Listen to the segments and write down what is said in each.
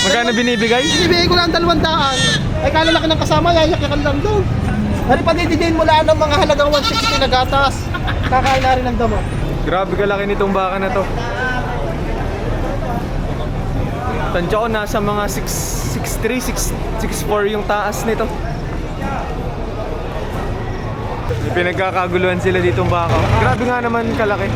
Magkano binibigay? Binibigay ko lang 200. Ay kala laki ng kasama, yayak ka lang doon. Hari pa dididiin mo lang ng mga halagang 160 na gatas. Kakain na rin ng damo. Grabe kalaki nitong baka na to. Tansya ko nasa mga 6'3", 6'4" yung taas nito. Pinagkakaguluhan sila ditong baka. Grabe nga naman kalaki.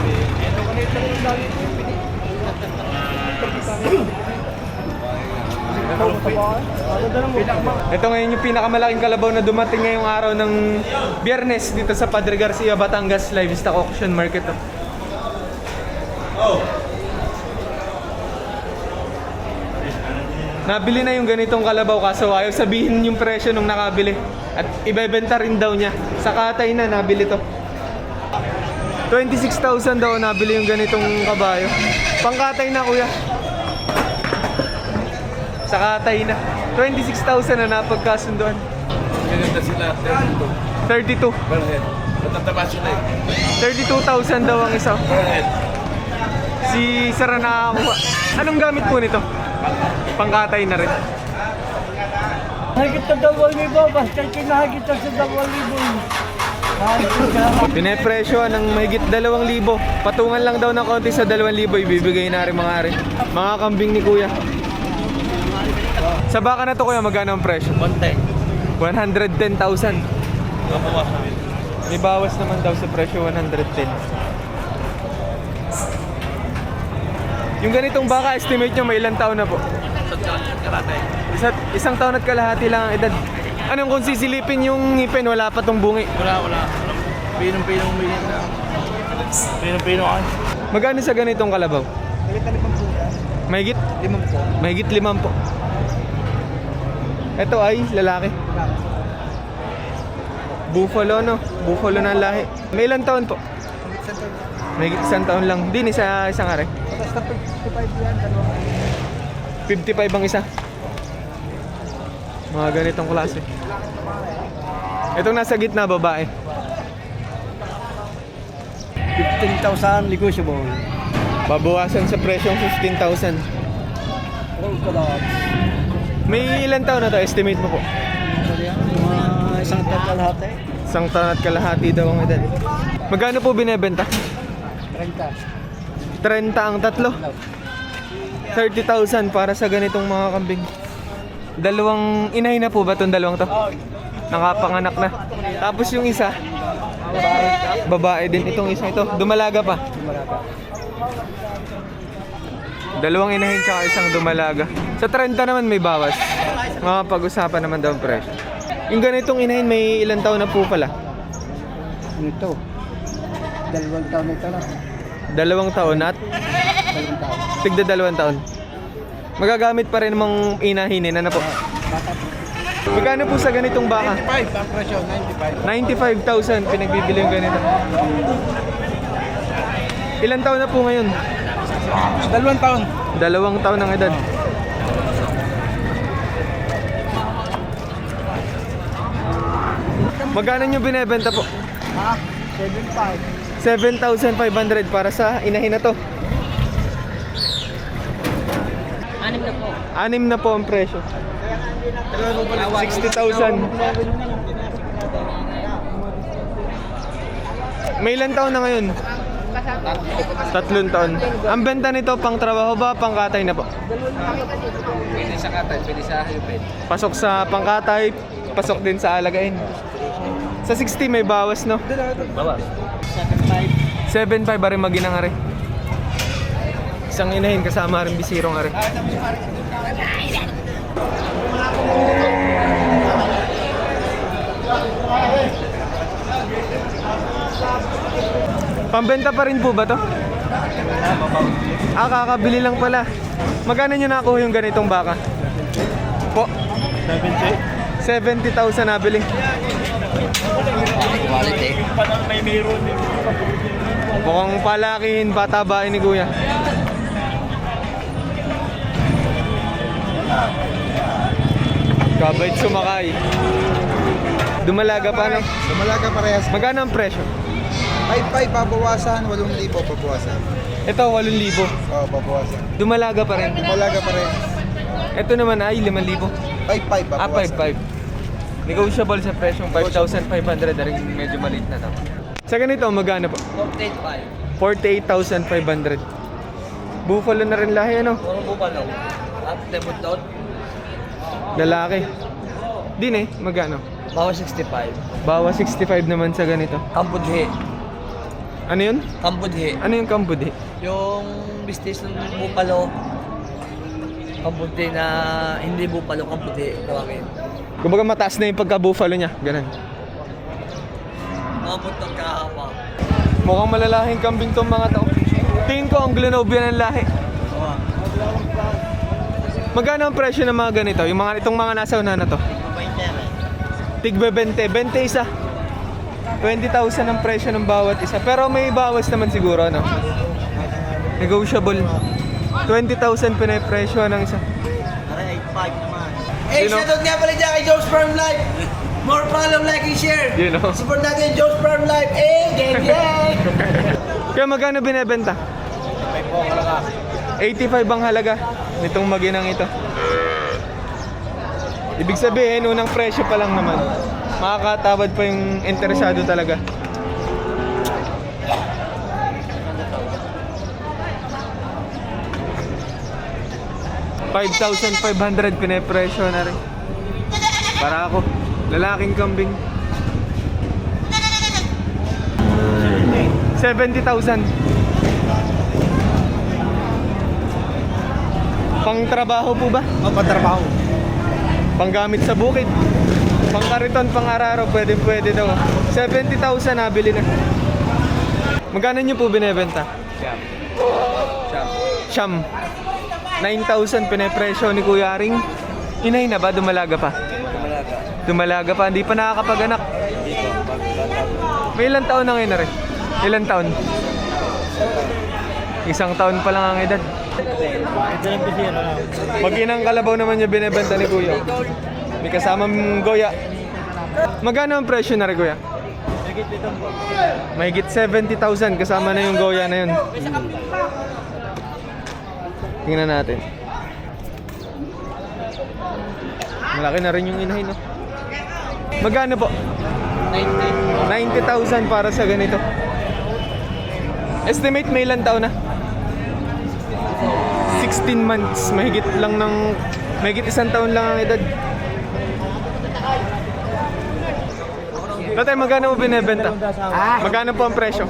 Ito ngayon yung pinakamalaking kalabaw na dumating ngayong araw ng Biyernes dito sa Padre Garcia, Batangas Livestock Auction Market. Nabili na yung ganitong kalabaw kaso ayaw sabihin yung presyo nung nakabili. At ibebenta rin daw niya. Sa Katay na nabili to. 26,000 daw nabili yung ganitong kabayo. Pangkatay na kuya. Sa Katay na. 26,000 na napagkasunduan. Ganito sila, 32. 32. Per head. Matataba sila eh. 32,000 daw ang isa. Per head. Si Sir na nakakuha. Anong gamit po nito? Pangkatay na rin. Hagit na 2,000, basta kinahagit na sa 2,000. Pinepresyo ng mahigit 2,000. Patungan lang daw ng konti sa 2,000 ibibigay na rin mga kambing ni kuya. Sa baka na to kuya, magkano ang presyo? 110,000. May bawas naman daw sa presyo, 110. Yung ganitong baka, estimate nyo may ilang taon na po? Isang taon at kalahati lang ang edad. Anong kung sisilipin yung ngipin, wala pa tong bungi? Wala. Pinong-pinong minit na. Pinong-pinong ka. Magkano sa ganitong kalabaw? Mahigit? 5 Mahigit 5 po. Ito ay lalaki. Buffalo no? Buffalo ng lahi. May ilang taon po? Mahigit 1 taon lang. Din isang are. Basta 55 yan, 55 ang isa. Mga ganitong klase. Itong nasa gitna, babae. 15,000 negotiable. Babawasan sa presyong 15,000. All color. May ilang taon na to? Estimate mo po? Mga isang taon lahat eh. Isang taon at kalahati daw ang edad. Magkano po binebenta? 30. 30 ang tatlo. 30,000 para sa ganitong mga kambing. Dalawang inahin na po ba itong dalawang to? Nakapanganak na. Tapos yung isa, babae din itong isa ito. Dumalaga pa. Dalawang inahin tsaka isang dumalaga. Sa 30 naman may bawas. Mga pag-usapan naman daw ang presyo. Yung ganitong inahin may ilang taon na po pala? Ito. 2 taon ito na. 2 taon at 2 taon. tigda 2 taon. Magagamit pa rin mga inahinin. Ano po? Magkano po sa ganitong baka? 95 ang presyo, 95. 95,000 pinagbibili yung ganito. Ilang taon na po ngayon? 2 taon. 2 taon ang edad. Magkano nyo binebenta po? Ha? 7,500. 7,500 para sa inahin na to. 6 na po ang presyo. 60,000. May ilang taon na ngayon? 3 taon. Ang benta nito pang trabaho ba, pang katay na po? Pwede sa katay, pwede sa hipid. Pasok sa pangkatay, pasok din sa alagain. Sa 60 may bawas no? Bawas. 7,500 ba rin maginang are? Isang inahin kasama rin bisirong are. Pambenta pa rin po ba to? Kakabili lang pala. Magkano nyo nakuha yung ganitong baka? Po? 70,000 nabili. Quality. Mukhang palakihin, patabain ni kuya. Kabait sumakay. Dumalaga pa no? Dumalaga parehas. Magkano ang presyo? 5,500 babawasan, 8,000 babawasan. Ito, 8,000. Oo, babawasan. Dumalaga pa rin. Dumalaga parehas. Ito naman ay 5,000. 5,500. Ah, 5,500. Negotiable sa presyong 5,500 na rin medyo maliit na to. Sa ganito, magkano po? 48,500. Buffalo na rin lahi, ano? Puro bupalo. At debutot. Lalaki. Din eh, magkano? Bawa 65. Bawa 65 naman sa ganito. Kambudhi. Ano yun? Kambudhi. Ano yung kambudi? Yung business ng bupalo. Kambudhi na hindi bupalo, kambudhi. Tawagin. Kumbaga mataas na yung pagka-buffalo niya. Ganun. Mga buntot kahaba. Mukhang malalaking kambing tong mga tao. Tingin ko ang Glenovian ng lahi. Magkano ang presyo ng mga ganito? Yung mga itong mga nasa una na to? Tigbe 20. 20 isa. 20,000 ang presyo ng bawat isa. Pero may bawas naman siguro, no? Negotiable. 20,000 pinapresyo ng isa. Eh, Sino? shoutout nga pala dyan kay Joe's Farm Life. More follow, like, and share. You know. Support natin yung Joe's Farm Life. Eh, gang, gang. Kaya magkano binebenta? 85 ang halaga nitong maginang ito. Ibig sabihin, unang presyo pa lang naman. Makakatawad pa yung interesado talaga. $5,500 pinapresyo na rin. Para ako, lalaking kambing. 70,000. Pang trabaho po ba? Patrabaho. Panggamit sa bukid. Pang kariton, pang araro, pwede daw. 70,000 nabili na. Magkano nyo po binebenta? Siyam. 9,000 pinapresyo ni Kuya Aring. Inay na ba? Dumalaga pa? Dumalaga pa. Hindi pa nakakapag-anak. May ilang taon na ngayon na rin? Ilang taon? Isang taon pa lang ang edad. Mag-inang kalabaw naman yung binebenta ni Kuya. May kasamang goya. Magkano ang presyo na rin, Kuya? Mahigit 70,000 kasama na yung goya na yun. Tingnan natin. Malaki na rin yung inahin, no? Magkano po? 90,000 para sa ganito. Estimate may ilang taon na? 16 months. Mahigit isang taon lang ang edad. Tatay, magkano mo binibenta? Magkano po ang presyo?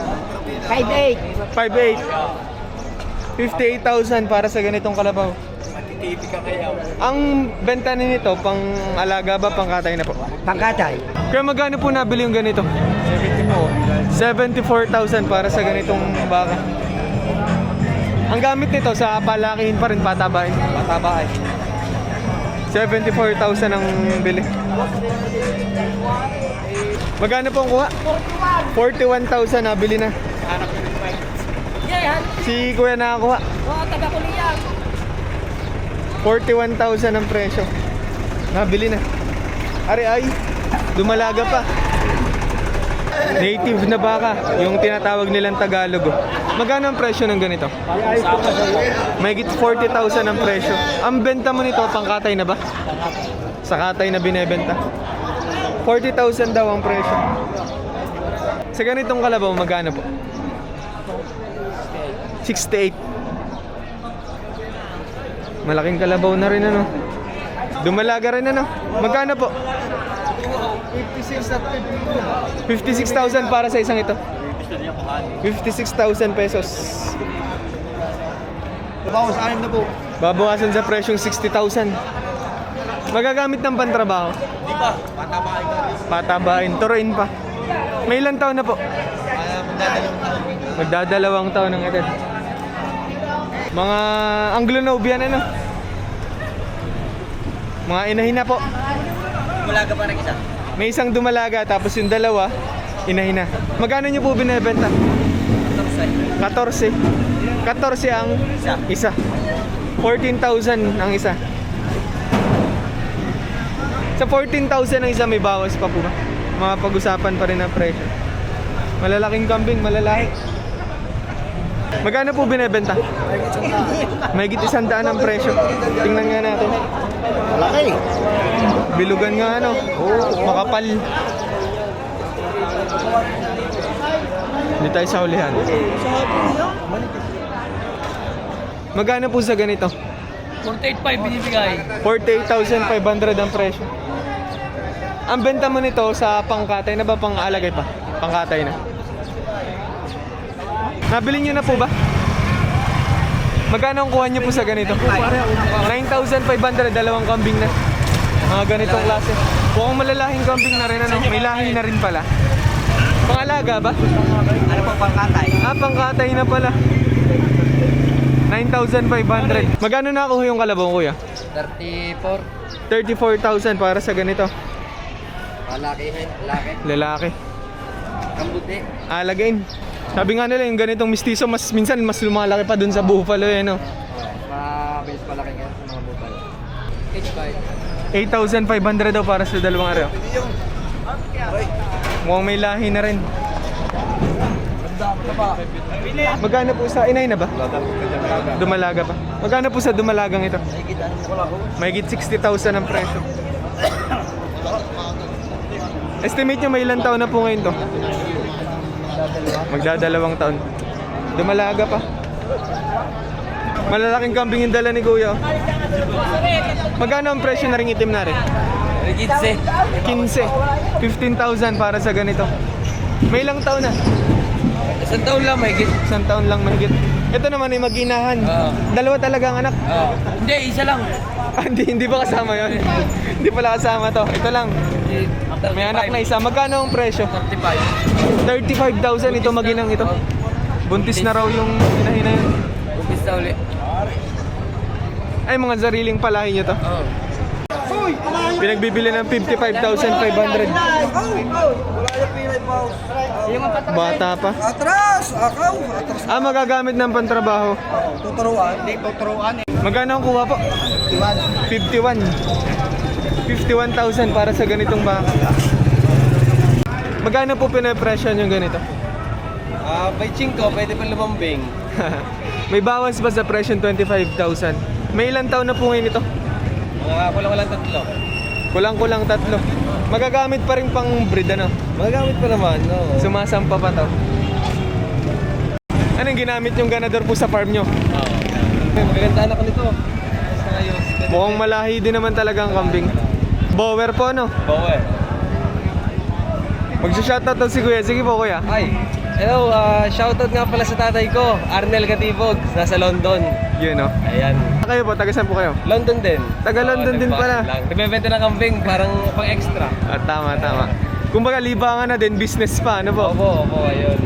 5'8". 5,800. 58,000 para sa ganitong kalabaw. Ang benta nito, pang alaga ba, pang katay na po? Pangkatay. Kaya magkano po nabili yung ganito? 74,000 para sa ganitong baka. Ang gamit nito sa palakihin pa rin, patabain. 74,000 ang bili. Magkano po ang kuha? 41,000 nabili na. Si Kuya nakakuha. 41,000 ang presyo. Nabili na. Ay, dumalaga pa. Native na baka, yung tinatawag nilang Tagalog. Magkano ang presyo ng ganito? Mahigit 40,000 ang presyo. Ang benta mo nito, pangkatay na ba? Sa katay na binebenta. 40,000 daw ang presyo. Sa ganitong kalabaw, magkano po? 68. Malaking kalabaw na rin, ano? Dumalaga rin, ano? Magkano po? 56,000 para sa isang ito. 56,000 pesos. Bawas 6 na po. Babawasan sa presyong 60,000. Magagamit ng pantrabaho? Di ba? Patabahin ka rin. Patabain, turuin pa. May ilang taon na po? Magdadalawang taon ng edad. Mga Anglo-Nobian, ano? Mga inahin na po. Dumalaga pa ng isa. May isang dumalaga, tapos yung dalawa, inahin na. Magkano nyo po binebenta? 14. 14 ang isa. 14,000 ang isa. Sa 14,000 ang isa, may bawas pa po ba? Mga pag-usapan pa rin ang presyo. Malalaking kambing, malalaki. Magkano po binebenta? Mahigit 100 ang presyo. Tingnan nga natin. Malaki. Bilugan nga ano. Makapal. Hindi tayo sa hulihan. Magkano po sa ganito? 48.5 binibigay. 48,500 ang presyo. Ang benta mo nito sa pangkatay na ba, pang-alagay pa? Pangkatay na. Nabili nyo na po ba? Magkano ang kuha nyo po sa ganito? 9,500, dalawang kambing na. Mga ganitong klase. Mukhang malalahing kambing na rin, ano? May lahi na rin pala. Pangalaga ba? Ano po pangkatay? Ah, pangkatay na pala. 9,500. Magkano nakuha yung kalabaw, kuya? 34. 34,000 para sa ganito. Laki. Laki. Lalaki. Kambuti. Alagain. Sabi nga nila yung ganitong mistiso, minsan mas lumalaki pa dun sa buffalo eh, no? Mabilis palaki nga sa mga bupal. H5. 8,500 daw para sa dalawang araw. Mukhang may lahi na rin. Magkano po sa inay na ba? Dumalaga pa. Magkano po sa dumalagang ito? Mahigit 60,000 ang presyo. Estimate nyo may ilang taon na po ngayon to? Magdadalawang taon. Dumalaga pa. Malalaking kambing yung dala ni Kuya. Magkano ang presyo na ring itim na rin? 15. 15,000 para sa ganito. May ilang taon na? Isang taon lang mahigit. Isang taon lang mahigit. Ito naman ay mag-inahan. Dalawa talaga ang anak. Hindi, isa lang. Hindi ba kasama yon? Hindi pala kasama to. Ito lang. May anak na isa. Magkano ang presyo? 35. 35,000 ito maginang ito. Buntis na raw yung inahin na yun. Umpis na uli. Ay, mga sariling palahin nyo to. Pinagbibili ng 55,500. Bata pa. Atras! Akaw! Atras! Ah, magagamit ng pantrabaho. Tuturuan? Hindi, tuturuan eh. Magkano ang kuha po? 51. 51,000 para sa ganitong baka. Magkano po pinapresyon yung ganito? By chinko, pwede pa lumambing. May bawas ba sa presyon 25,000? May ilang taon na po ngayon ito? Mga kulang-kulang tatlo. Kulang-kulang 3. Magagamit pa rin pang breed ano? Magagamit pa naman, no? Sumasampa pa to. Anong ginamit yung ganador po sa farm nyo? Maganda anak nito. Mukhang malahi din naman talaga ang kambing. Bower po ano? Bower. Magsha-shoutout to si Kuya. Sige po Kuya. Hi. Hello, shoutout nga pala sa tatay ko, Arnel Gatibog, nasa London. Yun no? Ayan. Kayo po, taga saan po kayo? London din. Taga London din pala. Nagbebenta ng kambing, parang pang extra. Tama. Kumbaga libangan na din, business pa, ano po? Opo, ayun.